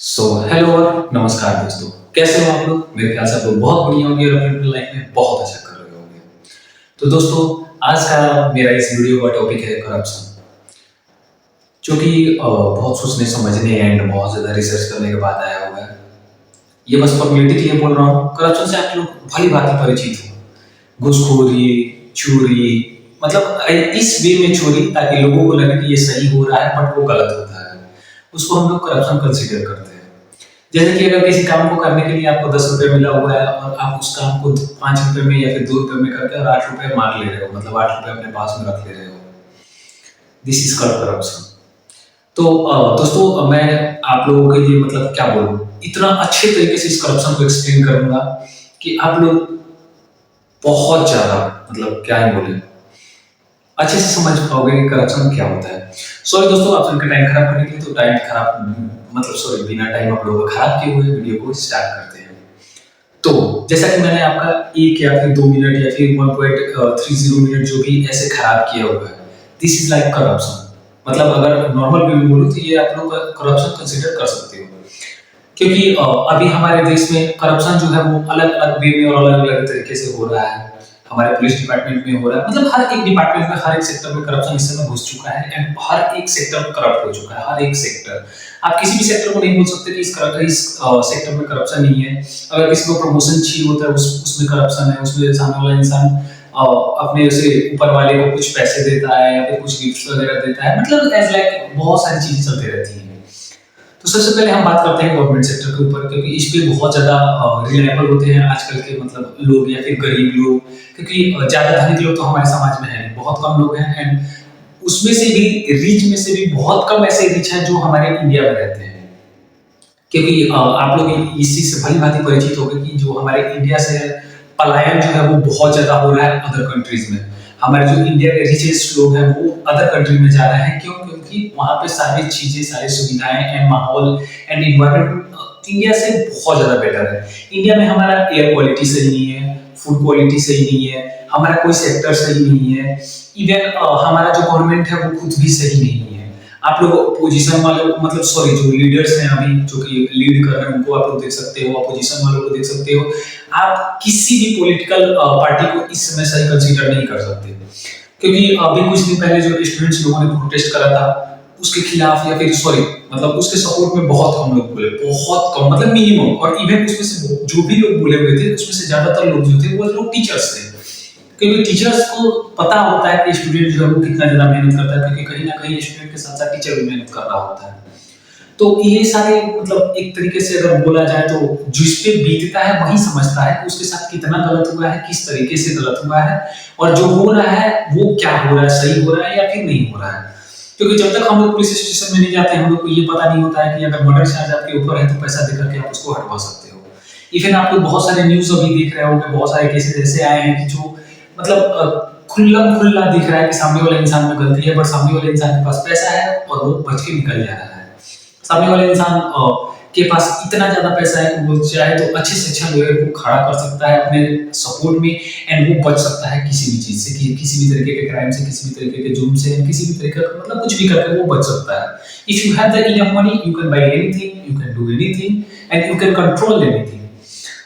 Hello और नमस्कार दोस्तों। कैसे हो आप लोग? मेरे ख्याल से आप लोग बहुत बढ़िया होंगे और अपनी अपनी लाइफ में बहुत अच्छा कर रहे होंगे। तो दोस्तों, आज का मेरा इस वीडियो का टॉपिक है करप्शन, जो कि बहुत सोचने समझने एंड बहुत ज़्यादा रिसर्च करने के बाद आया हुआ है। ये बस फॉर्मेलिटी के लिए बोल रहा हूँ। करप्शन से आप लोग भली भांति परिचित हो। घूसखोरी, चोरी, मतलब इस वे में चोरी ताकि लोगों को लगे कि ये सही हो रहा है बट वो गलत होता है। उसको हम लोग करप्शन कंसीडर करते हैं। जैसे कि अगर किसी काम को करने के लिए आपको 10 रुपए मिला हुआ है और आप उस काम को 5 रुपए में या फिर 2 रुपए में करके और 8 रुपए मार ले रहे हो, मतलब 8 रुपए अपने पास में रख ले रहे हो। This is called corruption. तो दोस्तों, मैं आप लोगों के लिए मतलब क्या बोलूं, इतना अच्छे तरीके से इस करप्शन को एक्सप्लेन करूंगा कि आप लोग बहुत ज्यादा, मतलब क्या ही बोले, अच्छे से समझ पाओगे कि करप्शन क्या होता है। सॉरी दोस्तों, आप सबका टाइम खराब करने के लिए, तो टाइम खराब मतलब सॉरी, बिना टाइम आप लोगों का खराब किए हुए वीडियो को स्टार्ट करते हैं। तो जैसा कि मैंने आपका 1 या फिर 2 मिनट या फिर 1.30 मिनट जो भी ऐसे खराब किया हुआ है, दिस इज लाइक करप्शन। मतलब अगर नॉर्मल वे में बोलूं तो ये आप लोग करप्शन कंसीडर कर सकते हो। क्योंकि अभी हमारे देश में करप्शन जो है वो अलग-अलग वे में और अलग-अलग तरीके से हो रहा है। हमारे पुलिस डिपार्टमेंट में हो रहा है, मतलब हर एक डिपार्टमेंट में, हर एक सेक्टर में करप्शन इस समय घुस चुका है एंड हर एक सेक्टर करप्ट हो चुका है, हर एक सेक्टर। आप किसी भी सेक्टर को नहीं बोल सकते कि इस सेक्टर में करप्शन नहीं है। अगर किसी को प्रमोशन चाहिए होता है उसमें करप्शन है, उसमें सामने वाला इंसान अपने से ऊपर वाले को कुछ पैसे देता है या फिर कुछ गिफ्ट्स वगैरह देता है, मतलब एज़ लाइक बहुत सारी चीज़ें चलती रहती हैं। तो सबसे पहले हम बात करते हैं गवर्नमेंट सेक्टर के ऊपर, क्योंकि इस पे बहुत ज़्यादा रिलायबल होते हैं आजकल के मतलब लोग या फिर गरीब लोग, क्योंकि ज़्यादा धनिक लोग तो हमारे समाज में हैं, बहुत कम लोग हैं एंड उसमें से भी रिच में से भी बहुत कम ऐसे रिच हैं जो हमारे इंडिया में रहते हैं। क्योंकि आप लोग इस चीज़ से भली-भाँति परिचित होंगे कि जो हमारे इंडिया से पलायन जो है वो बहुत ज़्यादा हो रहा है अदर कंट्रीज़ में। हमारे जो इंडिया के रिचेस्ट लोग हैं वो अदर कंट्री में जा रहे हैं, क्यों? क्योंकि वहाँ पे सारी चीज़ें, सारी सुविधाएँ एंड माहौल एंड एनवायरनमेंट इंडिया से बहुत ज़्यादा बेटर है। इंडिया में हमारा एयर क्वालिटी सही नहीं है, फूड क्वालिटी सही नहीं है, हमारा कोई सेक्टर सही नहीं है, इवन हमारा जो गवर्नमेंट है वो खुद भी सही नहीं है। आप लोग अपोजिशन वाले, मतलब सॉरी, जो लीडर्स हैं अभी जो कि लीड कर रहे हैं उनको आप लोग देख सकते हो, अपोजिशन वालों को देख सकते हो। आप किसी भी पॉलिटिकल पार्टी को इस समय सही कंसीडर नहीं कर सकते, क्योंकि अभी कुछ दिन पहले जो स्टूडेंट्स लोगों ने प्रोटेस्ट करा था उसके खिलाफ या फिर सॉरी, मतलब उसके सपोर्ट में बहुत कम लोग बोले, बहुत कम, मतलब मिनिमम। और इवन उसमें से जो भी लोग बोले हुए थे उसमें से ज्यादातर लोग जो थे वो लोग टीचर्स थे, क्योंकि टीचर्स को पता होता है कि स्टूडेंट जो है वो कितना ज़्यादा मेहनत करता है, क्योंकि कहीं न कहीं स्टूडेंट के साथ-साथ टीचर भी मेहनत कर रहा होता है। तो ये सारे, मतलब एक तरीके से अगर बोला जाए तो जिस पे बीतता है वही समझता है कि उसके साथ कितना गलत हुआ है, किस तरीके से गलत हुआ है और जो हो रहा है वो क्या हो रहा है, सही हो रहा है या फिर नहीं हो रहा है। क्योंकि जब तक हम लोग पुलिस स्टेशन में नहीं जाते हैं, हम लोग को ये पता नहीं होता है कि अगर मर्डर चार्ज आपके ऊपर है तो पैसा देकर के आप उसको हटवा सकते हो। इवन आप लोग बहुत सारे न्यूज़ अभी देख रहे होंगे, बहुत सारे केसेस ऐसे आए हैं कि जो मतलब खुल्लम-खुल्ला दिख रहा है कि सामने वाले इंसान में गलती है, बट सामने वाले इंसान के पास पैसा है और वो बच के निकल जा रहा है। सामने वाले इंसान के पास इतना ज़्यादा पैसा है कि वो चाहे तो अच्छे से अच्छा लॉयर को खड़ा कर सकता है अपने सपोर्ट में एंड वो बच सकता है किसी भी चीज़ से, कि किसी भी तरीके के क्राइम से, किसी भी तरीके के जुर्म से, किसी भी तरीके का मतलब कुछ भी करके वो बच सकता है। If you have the enough money you can buy anything, you can do anything and you can control anything.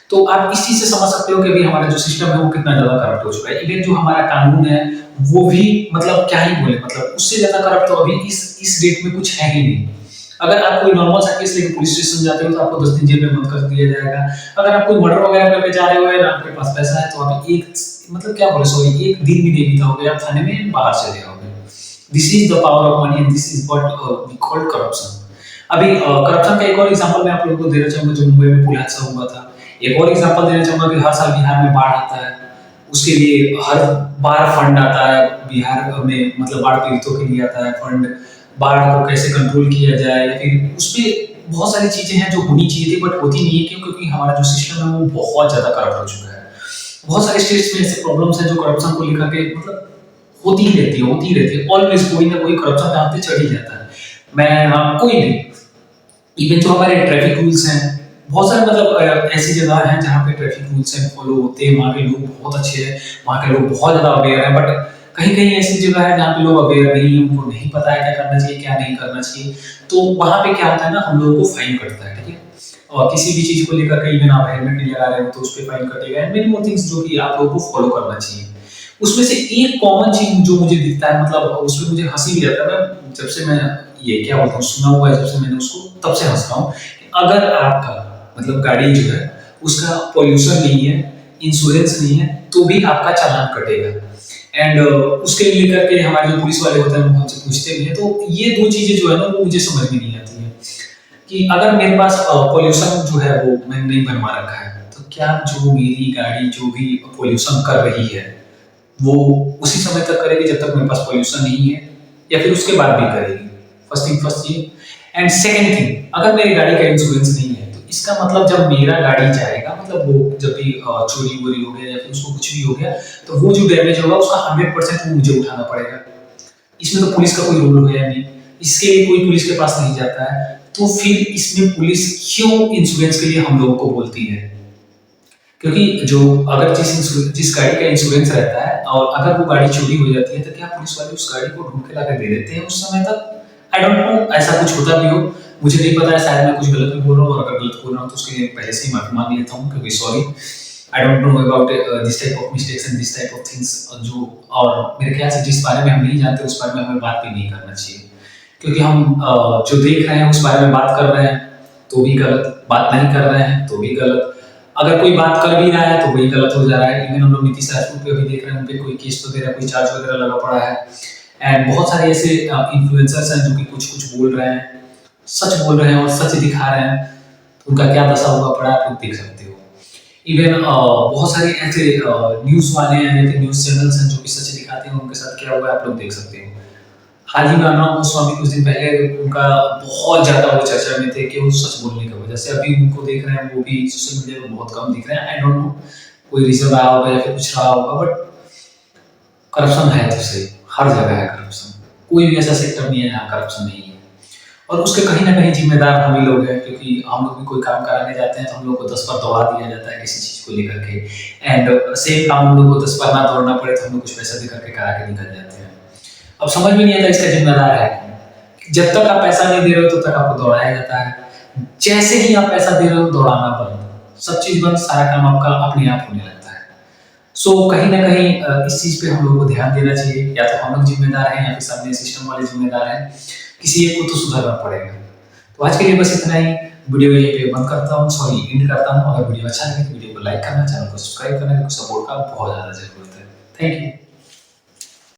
तो आप इस चीज़ से समझ सकते हो कि अभी हमारा जो सिस्टम है वो कितना ज़्यादा करप्ट हो चुका है। इवन जो हमारा कानून है वो भी, मतलब क्या ही बोले, मतलब उससे ज़्यादा करप्ट तो अभी इस डेट में कुछ है ही नहीं। अगर आप कोई नॉर्मल सा केस लेके पुलिस स्टेशन जाते हो तो आपको 10 दिन जेल में बंद कर दिया जाएगा। अगर आप कोई मर्डर वगैरह करके जा रहे हो और आपके पास पैसा है तो आप एक, मतलब क्या बोले, सॉरी, एक दिन भी नहीं बिताओगे, आप थाने में बाहर चले आओगे। This is the power of money and this is what we called corruption. अभी करप्शन का एक और एग्जांपल मैं आप लोगों को देना चाहूंगा, जो मुंबई में पुल हादसा हुआ था। एक और एग्जांपल देना चाहूंगा कि हर साल बिहार में बाढ़ आता है, उसके लिए हर बार फंड आता है बिहार में, मतलब बाढ़ पीड़ितों के लिए आता है फंड। बाढ़ को कैसे कंट्रोल किया जाए या फिर उसपे बहुत सारी चीजें हैं जो होनी चाहिए थी बट होती नहीं है, क्यों? क्योंकि हमारा जो सिस्टम है वो बहुत ज्यादा करप्ट हो चुका है। बहुत सारे स्टेट्स में ऐसे प्रॉब्लम्स हैं जो करप्शन को लेकर के, मतलब होती ही रहती है, ऑलवेज कोई ना कोई करप्शन पे हाथ पे चढ़ ही जाता है। मैं कोई भी, इवन जो हमारे ट्रैफिक रूल्स हैं, बहुत सारे मतलब ऐसी जगह हैं जहाँ पे ट्रैफिक रूल्स हैं, फॉलो होते हैं, वहाँ के लोग बहुत अच्छे हैं, वहाँ के लोग बहुत ज़्यादा अवेयर हैं, बट कहीं कहीं ऐसी जगह है जहाँ पे लोग अवेयर नहीं है, उनको नहीं पता है क्या करना चाहिए क्या नहीं करना चाहिए, तो वहाँ पे क्या होता है ना, हम लोगों को फाइन कटता है, ठीक है। और किसी भी चीज को लेकर कहीं भी आप हेलमेट नहीं लगा रहे हो तो उस पर फाइन कटेगा, एंड मेनी मोर थिंग्स जो कि आप लोगों को फॉलो करना चाहिए। उसमें से एक कॉमन चीज जो मुझे दिखता है, मतलब उसमें मुझे हंसी भी आता है, मैं जब से मैं ये क्या बोलता हूँ सुना हुआ है, जब से मैंने उसको तब से हंसता हूँ। अगर आपका मतलब गाड़ी जो है उसका पॉल्यूशन नहीं है, इंश्योरेंस नहीं है, तो भी आपका चालान कटेगा। एंड उसके लेकर के हमारे जो पुलिस वाले होते हैं वो हमसे पूछते भी हैं। तो ये दो चीजें जो है ना वो मुझे समझ में नहीं आती है कि अगर मेरे पास पॉल्यूशन जो है वो मैंने नहीं बनवा रखा है, तो क्या जो मेरी गाड़ी जो भी पॉल्यूशन कर रही है वो उसी समय तक करेगी जब तक मेरे पास पॉल्यूशन नहीं है, या फिर उसके बाद भी करेगी? फर्स्ट थिंग फर्स्ट ये। एंड सेकंड थिंग, अगर मेरी गाड़ी का इंश्योरेंस नहीं है तो इसका मतलब जब मेरा गाड़ी जाएगा, मतलब वो जब भी चोरी वोरी हो गया या फिर उसको कुछ भी हो गया, तो वो जो डैमेज होगा उसका 100% वो मुझे उठाना पड़ेगा। इसमें तो पुलिस का कोई रोल है नहीं, इसके लिए कोई पुलिस के पास नहीं जाता है। तो फिर इसमें पुलिस क्यों इंश्योरेंस के लिए हम लोगों को बोलती है? क्योंकि जो अगर जिस गाड़ी का इंश्योरेंस रहता है और अगर वो गाड़ी चोरी हो जाती है, तो क्या पुलिस वाले उस गाड़ी को ढूंढ के लाकर दे देते हैं उस समय तक? आई डोंट नो, ऐसा कुछ होता भी हो, मुझे नहीं पता है, शायद मैं कुछ गलत भी बोल रहा हूँ, और अगर गलत बोल रहा हूँ तो उसके लिए पहले से ही माफी मांग लेता हूँ, क्योंकि sorry, I don't know about this type of mistakes and this type of things. जो और मेरे ख्याल से जिस बारे में हम नहीं जानते उस बारे में हमें बात भी नहीं करना चाहिए, क्योंकि हम जो देख रहे हैं उस बारे में बात कर रहे हैं तो भी गलत, बात नहीं कर रहे हैं तो भी गलत, अगर कोई बात कर भी रहा है तो वही गलत हो जा रहा है। इवन हम लोग नीतीश राजपूत पे अभी देख रहे हैं, उन पे कोई केस वगैरह कोई चार्ज वगैरह लगा पड़ा है। एंड बहुत सारे ऐसे इन्फ्लुएंसर्स हैं जो कि कुछ कुछ बोल रहे हैं, सच बोल रहे हैं और सच दिखा रहे हैं, तो उनका क्या दशा हुआ पड़ा है आप लोग देख सकते हो। इवन बहुत सारे ऐसे न्यूज़ वाले हैं या फिर न्यूज़ चैनल्स हैं जो कि सच दिखाते हैं, उनके साथ क्या हुआ है आप लोग देख सकते हो। हाल ही में अनुराग गोस्वामी कुछ दिन पहले उनका बहुत ज़्यादा वो चर्चा में थे कि वो सच बोलने की वजह से अभी उनको देख रहे हैं, वो भी सोशल मीडिया पे बहुत कम दिख रहे हैं। आई डोंट नो कोई रीज़न रहा होगा या फिर कुछ रहा होगा, बट करप्शन है तो सही, हर जगह है करप्शन, कोई भी ऐसा सेक्टर नहीं है जहाँ करप्शन नहीं है। और उसके कहीं ना कहीं जिम्मेदार हम ही लोग हैं, क्योंकि हम लोग भी कोई काम कराने जाते हैं तो हम लोग को 10 बार दौड़ा दिया जाता है किसी चीज़ को लेकर के, एंड सेम काम हम लोग को 10 बार ना दौड़ना पड़े तो हम लोग कुछ पैसा दे करके करा के निकल जाते हैं। अब समझ में नहीं आता इसका जिम्मेदार है कौन? जब तक आप पैसा नहीं दे रहे हो तब तक आपको दौड़ाया जाता है, जैसे ही आप पैसा दे रहे हो दौड़ाना बंद, सब चीज बंद, सारा काम आपका अपने आप होने लगता है। सो कहीं ना कहीं इस चीज पे हम लोगों को ध्यान देना चाहिए, या तो हम लोग जिम्मेदार हैं या फिर सामने सिस्टम वाले जिम्मेदार हैं, किसी एक को तो सुधरना पड़ेगा। तो आज के लिए बस इतना ही, वीडियो यहीं पे बंद करता हूँ, सॉरी एंड करता हूँ। अगर वीडियो अच्छा लगे तो वीडियो को लाइक करना, चैनल को सब्सक्राइब करना, क्योंकि सपोर्ट का बहुत ज़्यादा जरूरत है। Thank you.